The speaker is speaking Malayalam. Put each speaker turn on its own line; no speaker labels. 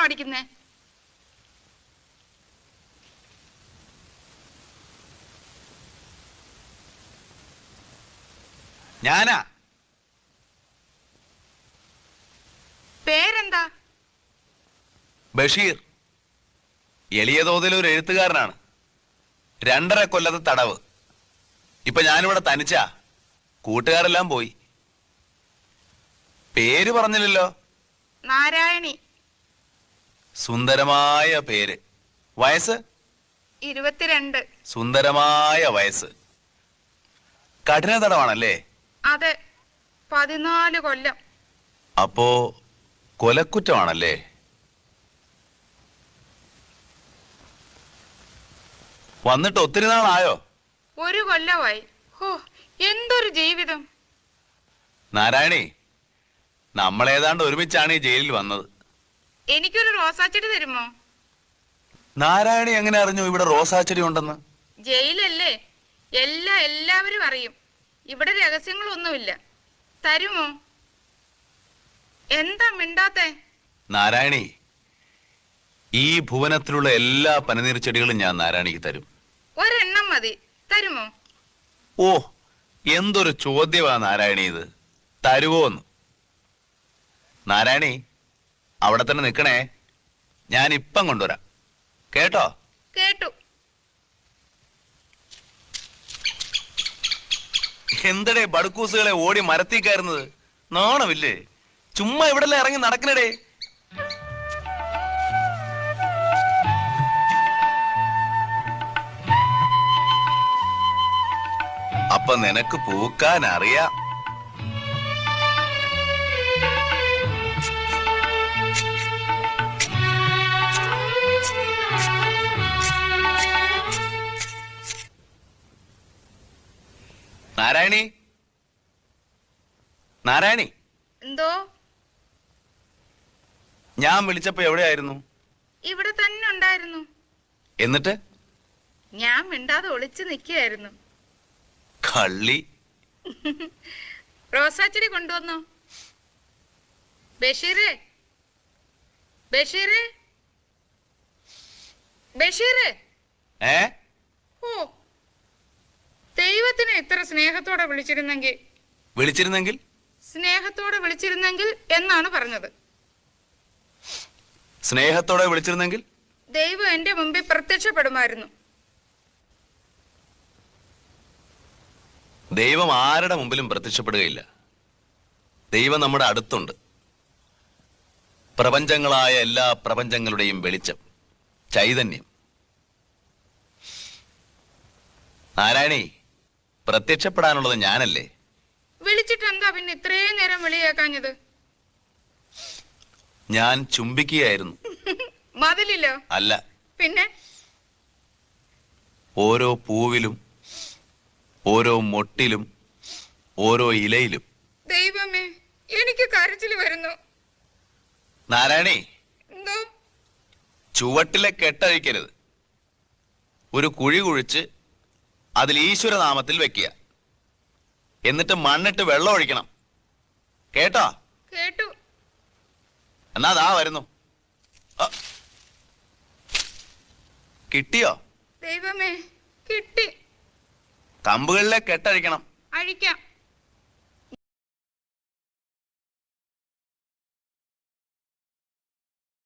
അടിക്കുന്നേ?
ഞാനാ.
പേരെന്താ?
ബഷീർ. എളിയ തോതിൽ ഒരു എഴുത്തുകാരനാണ്. 2.5 കൊല്ലത്തെ തടവ്. ഇപ്പൊ ഞാനിവിടെ തനിച്ചാ. കൂട്ടുകാരെല്ലാം പോയി. പേര് പറഞ്ഞില്ലല്ലോ.
നാരായണി.
സുന്ദരമായ പേര്. വയസ്സ്?
22.
സുന്ദരമായ വയസ്സ്. കഠിന തടവാണല്ലേ?
അതെ, 14 കൊല്ലം.
അപ്പോ കൊലക്കുറ്റമാണല്ലേ? വന്നിട്ട് ഒത്തിരി നാളായോ?
1 കൊല്ലമായി. ഹോ, എന്തൊരു ജീവിതം.
നാരായണി, നമ്മളേതാണ്ട് ഒരുമിച്ചാണ് ഈ ജയിലിൽ വന്നത്.
എനിക്കൊരു റോസാച്ചെടി തരുമോ?
നാരായണി എങ്ങനെ അറിഞ്ഞു ഇവിടെ റോസാച്ചെടി ഉണ്ടെന്ന്?
ജയിലല്ലേ, എല്ലാവരും അറിയും. ഇവിടെ രഹസ്യങ്ങളൊന്നുമില്ല. തരുമോ? എന്താ മിണ്ടാത്തെ?
നാരായണി, ഈ ഭുവനത്തിലുള്ള എല്ലാ പനിനീർ ചെടികളും ഞാൻ നാരായണിക്ക് തരും.
ഒരെണ്ണം മതി. തരുമോ?
ഓ, എന്തൊരു ചോദ്യമാ നാരായണി ഇത്. തരുവോന്ന്? നാരായണി, അവിടെ തന്നെ നിൽക്കണേ. ഞാൻ ഇപ്പം കൊണ്ടുവരാം. കേട്ടോ?
കേട്ടു.
എന്തടേ ബടുക്കൂസുകളെ ഓടി മരത്തി കയറുന്നത്? നാണമില്ലേ? ചുമ്മാ ഇവിടെ ഇറങ്ങി നടക്കണടേ. അപ്പൊ നിനക്ക് പൂക്കാൻ അറിയാം. നാരായണി, നാരായണി.
എന്തോ?
ഞാൻ വിളിച്ചപ്പോ എവിടെയായിരുന്നു?
ഇവിടെ തന്നെ ഉണ്ടായിരുന്നു.
എന്നിട്ട്?
ഞാൻ മിണ്ടാതെ ഒളിച്ചു നിൽക്കുകയായിരുന്നു.
കള്ളി.
റോസാച്ചെടി കൊണ്ടുവന്നോ? ബഷീറേ, ബഷീറേ, ബഷീറേ. ഓ, ദൈവത്തിനെ ഇത്ര സ്നേഹത്തോടെ വിളിച്ചിരുന്നെങ്കിൽ സ്നേഹത്തോടെ വിളിച്ചിരുന്നെങ്കിൽ എന്നാണ് പറഞ്ഞത്.
സ്നേഹത്തോടെ വിളിച്ചിരുന്നെങ്കിൽ
ദൈവം എന്റെ മുമ്പിൽ പ്രത്യക്ഷപ്പെടുമായിരുന്നു.
ദൈവം ആരുടെ മുമ്പിലും പ്രത്യക്ഷപ്പെടുകയില്ല. ദൈവം നമ്മുടെ അടുത്തുണ്ട്. പ്രപഞ്ചങ്ങളായ എല്ലാ പ്രപഞ്ചങ്ങളുടെയും വെളിച്ചം, ചൈതന്യം. നാരായണി, പ്രത്യക്ഷപ്പെടാനുള്ളത് ഞാനല്ലേ?
വിളിച്ചിട്ട് എന്താ പിന്നെ ഇത്രയും നേരം വിളിയേക്കാഞ്ഞത്?
ഞാൻ ചുംബിക്കുകയായിരുന്നു.
മതിലില്ലോ?
അല്ല.
പിന്നെ?
ഓരോ പൂവിലും, ഓരോ മൊട്ടിലും, ഓരോ ഇലയിലും.
ദൈവമേ, എനിക്ക് കരച്ചിൽ വരുന്നു.
നാരായണി,
എന്തോ?
ചുവട്ടിലെ കെട്ടഴിക്കരുത്. ഒരു കുഴി കുഴിച്ച് അതിൽ ഈശ്വരനാമത്തിൽ വെക്കുക. എന്നിട്ട് മണ്ണിട്ട് വെള്ളം ഒഴിക്കണം. കേട്ടോ?
കേട്ടു.
എന്നാ ദാ വരുന്നു. കിട്ടിയോ?
ദൈവമേ, കിട്ടി.
കമ്പുകളിലെ കെട്ടഴിക്കണം.
അഴിക്കാം.